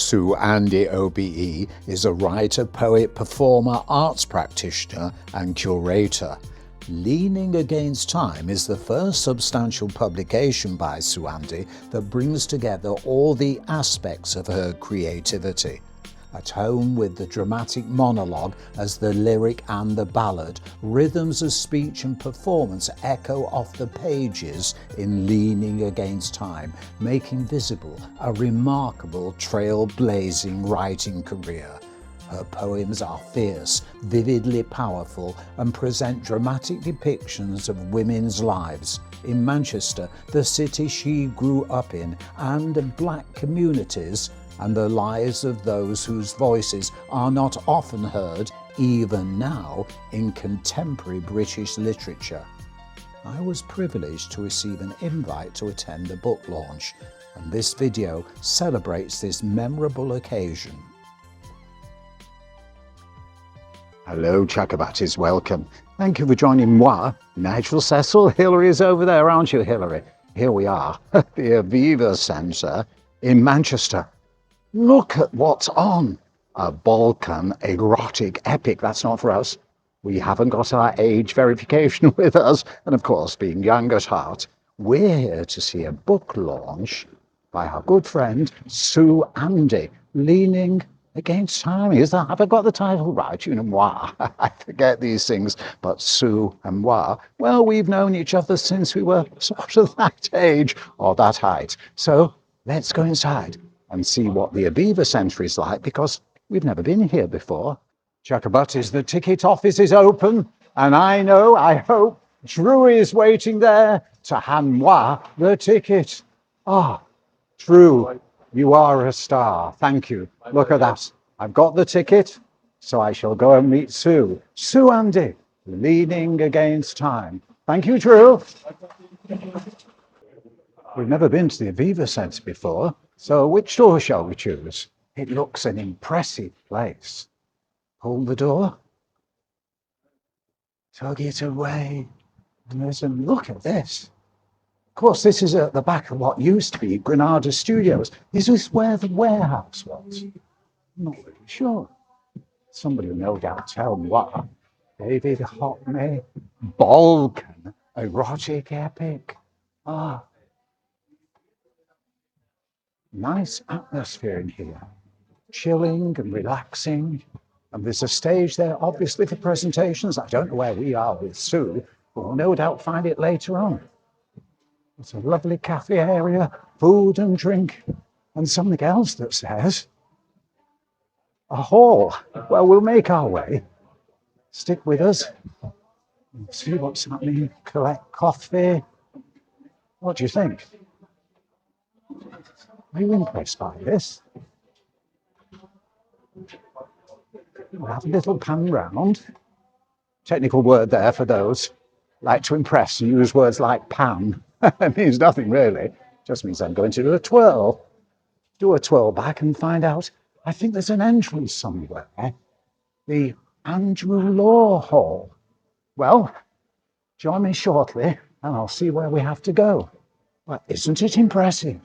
SuAndi OBE is a writer, poet, performer, arts practitioner and curator. Leaning Against Time is the first substantial publication by SuAndi that brings together all the aspects of her creativity. At home with the dramatic monologue as the lyric and the ballad, rhythms of speech and performance echo off the pages in Leaning Against Time, making visible a remarkable trailblazing writing career. Her poems are fierce, vividly powerful, and present dramatic depictions of women's lives in Manchester, the city she grew up in, and of black communities, and the lives of those whose voices are not often heard, even now, in contemporary British literature. I was privileged to receive an invite to attend the book launch, and this video celebrates this memorable occasion. Hello Chakabatis, welcome. Thank you for joining moi, Nigel, Cecil. Hilary is over there, aren't you, Hilary? Here we are at the Aviva Centre in Manchester. Look at what's on. A Balkan erotic epic. That's not for us. We haven't got our age verification with us. And of course, being young at heart, we're here to see a book launch by our good friend SuAndi, Leaning Against Time. Is that? Have I got the title right? You know, moi. I forget these things. But Sue and moi, well, we've known each other since we were sort of that age or that height. So let's go inside and see what the Aviva Centre is like, because we've never been here before. Chakabatis, the ticket office is open, and I hope, Drew is waiting there to hand moi the ticket. Ah, Drew, you are a star. Thank you. Look at that. I've got the ticket, so I shall go and meet Sue. SuAndi, Leaning Against Time. Thank you, Drew. We've never been to the Aviva Centre before, so which door shall we choose? It looks an impressive place. Hold the door. Tug it away. And look at this. Of course, this is at the back of what used to be Granada Studios. Is this where the warehouse was? I'm not really sure. Somebody will no doubt tell me what. David Hockney, Balkan erotic epic. Ah. Nice atmosphere in here, chilling and relaxing. And there's a stage there, obviously, for presentations. I don't know where we are with Sue, but we'll no doubt find it later on. It's a lovely cafe area, food and drink, and something else that says a hall. Well, we'll make our way. Stick with us. See what's happening. Collect coffee. What do you think? Are you impressed by this? We'll have a little pan round. Technical word there for those like to impress and use words like pan. It means nothing really. Just means I'm going to do a twirl. Do a twirl back and find out. I think there's an entrance somewhere. The Andrew Law Hall. Well, join me shortly and I'll see where we have to go. Well, isn't it impressive?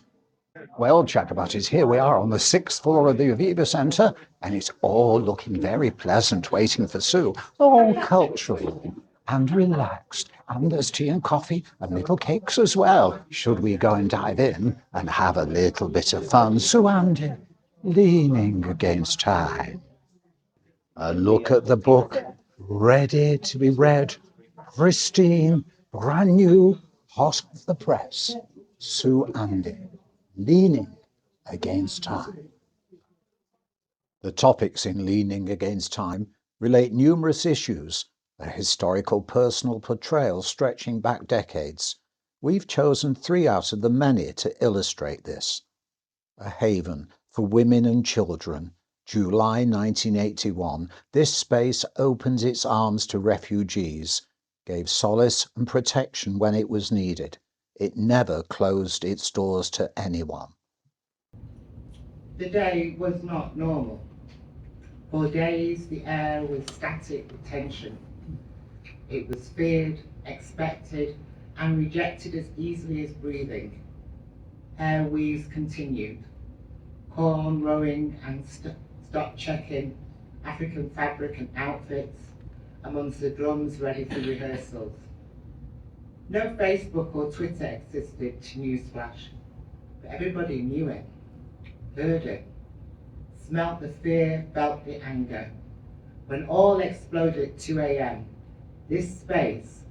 Well, Chakabatis, here we are on the 6th floor of the Aviva Centre, and it's all looking very pleasant, waiting for Sue. All cultural and relaxed, and there's tea and coffee and little cakes as well. Should we go and dive in and have a little bit of fun? SuAndi, Leaning Against Time. A look at the book, ready to be read, pristine, brand new, hot off the press. SuAndi, Leaning Against Time. The topics in Leaning Against Time relate numerous issues, a historical personal portrayal stretching back decades. We've chosen 3 out of the many to illustrate this. A haven for women and children. July 1981, this space opened its arms to refugees, gave solace and protection when it was needed. It never closed its doors to anyone. The day was not normal. For days the air was static with tension. It was feared, expected, and rejected as easily as breathing. Air weaves continued. corn rowing and stock checking, African fabric and outfits amongst the drums ready for rehearsals. No Facebook or Twitter existed, newsflash, but everybody knew it, heard it, smelt the fear, felt the anger. When all exploded at 2 a.m., this space,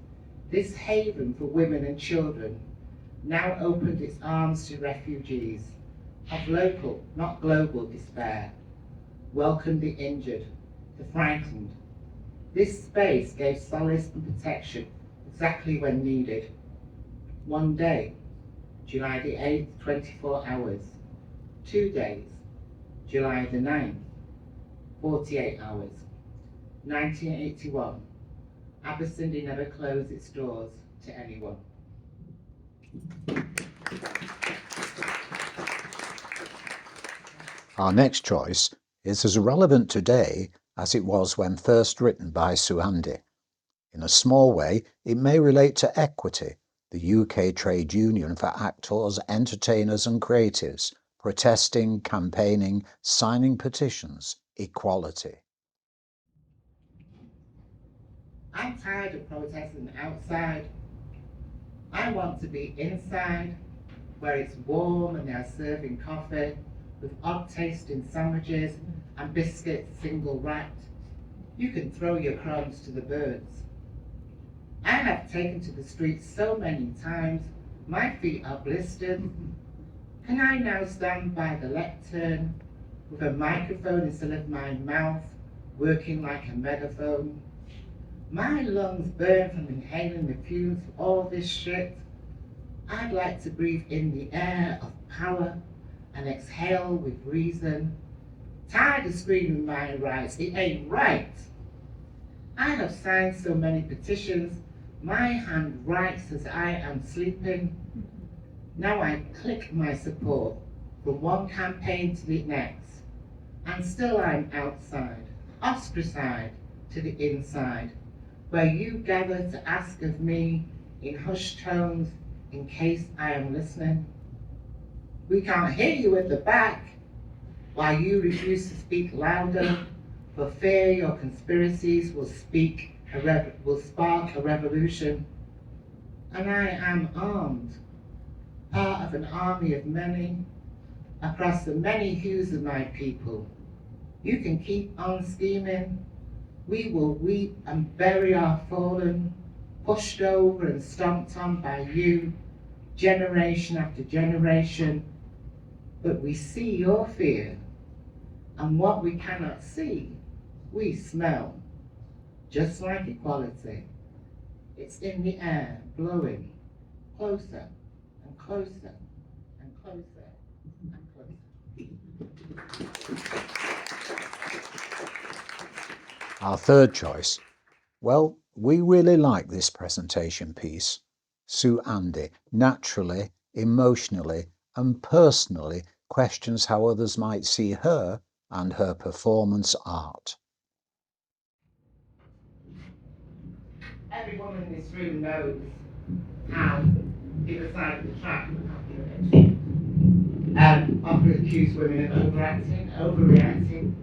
this haven for women and children, now opened its arms to refugees of local, not global despair, welcomed the injured, the frightened. This space gave solace and protection exactly when needed. One day, July the 8th, 24 hours. 2 days, July the 9th, 48 hours. 1981, Abercrombie never closed its doors to anyone. Our next choice is as relevant today as it was when first written by SuAndi. In a small way, it may relate to Equity, the UK trade union for actors, entertainers and creatives, protesting, campaigning, signing petitions, equality. I'm tired of protesting outside. I want to be inside, where it's warm and they're serving coffee, with odd-tasting sandwiches and biscuits single-wrapped. You can throw your crumbs to the birds. I have taken to the streets so many times, my feet are blistered. Can I now stand by the lectern, with a microphone instead of my mouth, working like a megaphone? My lungs burn from inhaling the fumes of all this shit. I'd like to breathe in the air of power and exhale with reason. Tired of screaming my rights, it ain't right. I have signed so many petitions, my hand writes as I am sleeping. Now I click my support from one campaign to the next, and still I'm outside, ostracized to the inside, where you gather to ask of me in hushed tones in case I am listening. We can't hear you at the back, while you refuse to speak louder, for fear your conspiracies will spark a revolution. And I am armed, part of an army of many, across the many hues of my people. You can keep on scheming. We will weep and bury our fallen, pushed over and stomped on by you, generation after generation. But we see your fear, and what we cannot see, we smell. Just like equality, it's in the air, blowing closer and closer and closer and closer. Our third choice. Well, we really like this presentation piece. SuAndi naturally, emotionally and personally questions how others might see her and her performance art. Every woman in this room knows how the other side of the track often accuse women of overacting, overreacting,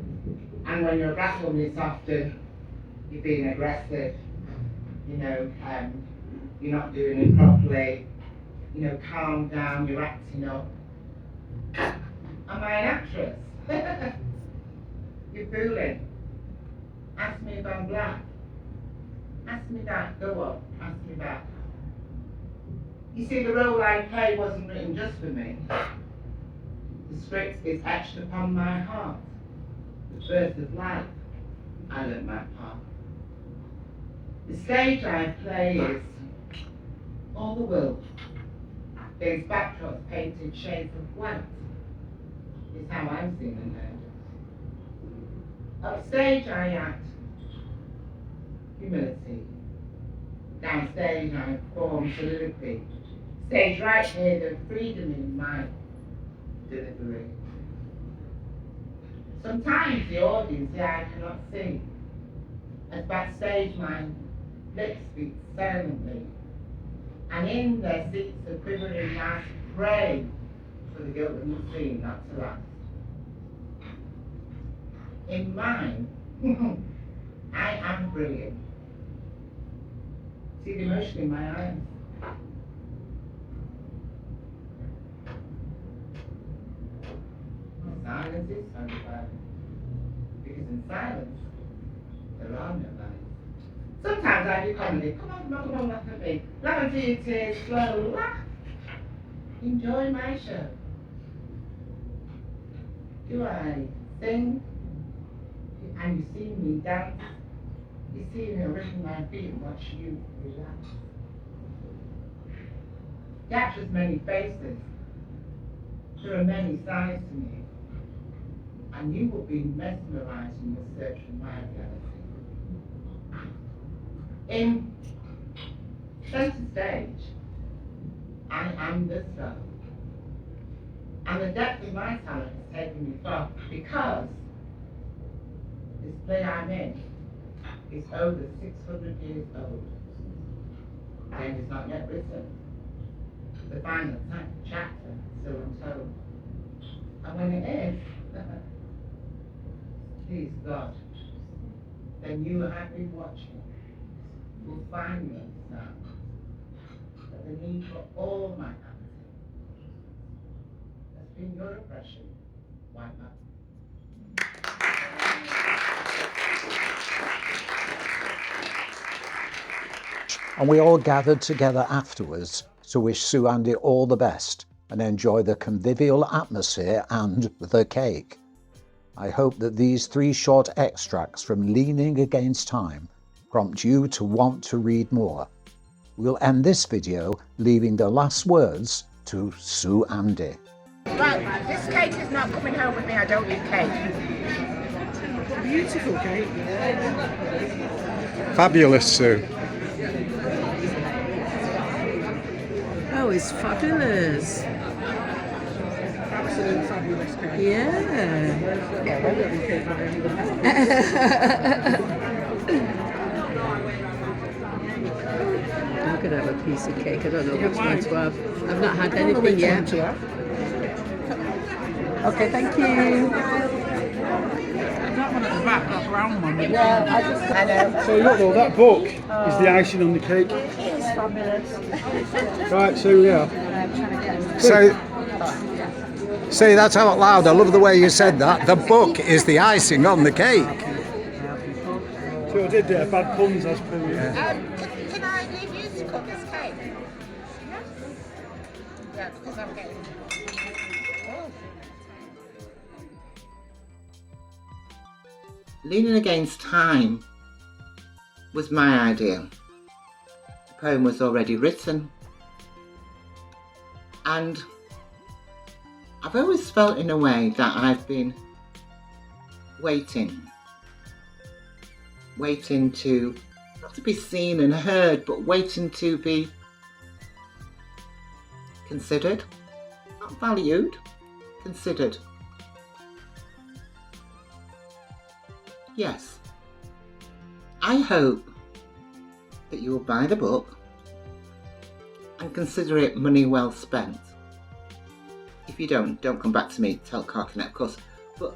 and when you're a black woman, it's often you're being aggressive, you're not doing it properly, calm down, you're acting up. Am I an actress? You're fooling. Ask me if I'm black. Ask me that, go on, ask me that. You see, the role I play wasn't written just for me. The script is etched upon my heart. The birth of life, I learned my part. The stage I play is all the world. There's backdrops painted shades of white. It's how I'm seen and heard. Upstage I act humility. Downstage I perform soliloquy. Stage right here, the freedom in my delivery. Sometimes the audience say I cannot sing. As backstage my lips speak silently. And in their seats a quivering mass pray for the guilt of the scene not to last. In mine, I am brilliant. See the emotion in my eyes? Silence is satisfying. Because in silence, there are no lies. Sometimes I do comedy. Come on, laugh at me. Laugh until your tears flow. Laugh. Enjoy my show. Do I sing? And you see me dance? You see me written my feet and watch you relax. Captures many faces. There are many sides to me. And you will be mesmerized in your search for my reality. In center stage, I am the star. And the depth of my talent has taken me far because this play I'm in is over 600 years old and is not yet written. The final chapter is still untold. And when it is, please God, then you have been watching will find me now that the need for all my acting has been your oppression, white man. And we all gathered together afterwards to wish SuAndi all the best and enjoy the convivial atmosphere and the cake. I hope that these 3 short extracts from Leaning Against Time prompt you to want to read more. We'll end this video leaving the last words to SuAndi. Right, this cake is not coming home with me, I don't eat cake. Beautiful cake. Fabulous, Sue. Oh, it's fabulous. Absolute fabulous cake. Yeah. I'm going to have a piece of cake. I don't know which one to have. I've not had anything yet. Okay, thank you. That one at the back, that brown one. Yeah, I know. So look though, that book is the icing on the cake. It's fabulous. Right, so yeah. Say that out loud. I love the way you said that. The book is the icing on the cake. So I did bad puns as per you. Can I leave you to cook this cake? Yes. Yeah, because I'm getting... Oh. Leaning Against Time was my idea. The poem was already written. And I've always felt in a way that I've been waiting to, not to be seen and heard, but waiting to be considered, not valued, considered. Yes, I hope that you will buy the book and consider it money well spent. If you don't come back to me, tell Carcanet, of course, but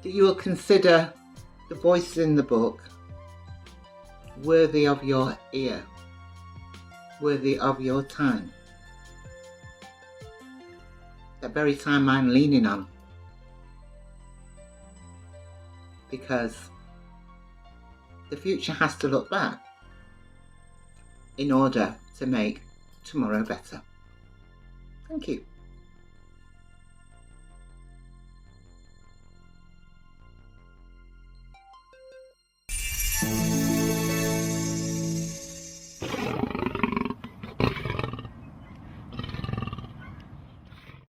that you will consider the voices in the book worthy of your ear, worthy of your time. That very time I'm leaning on. Because the future has to look back in order to make tomorrow better. Thank you.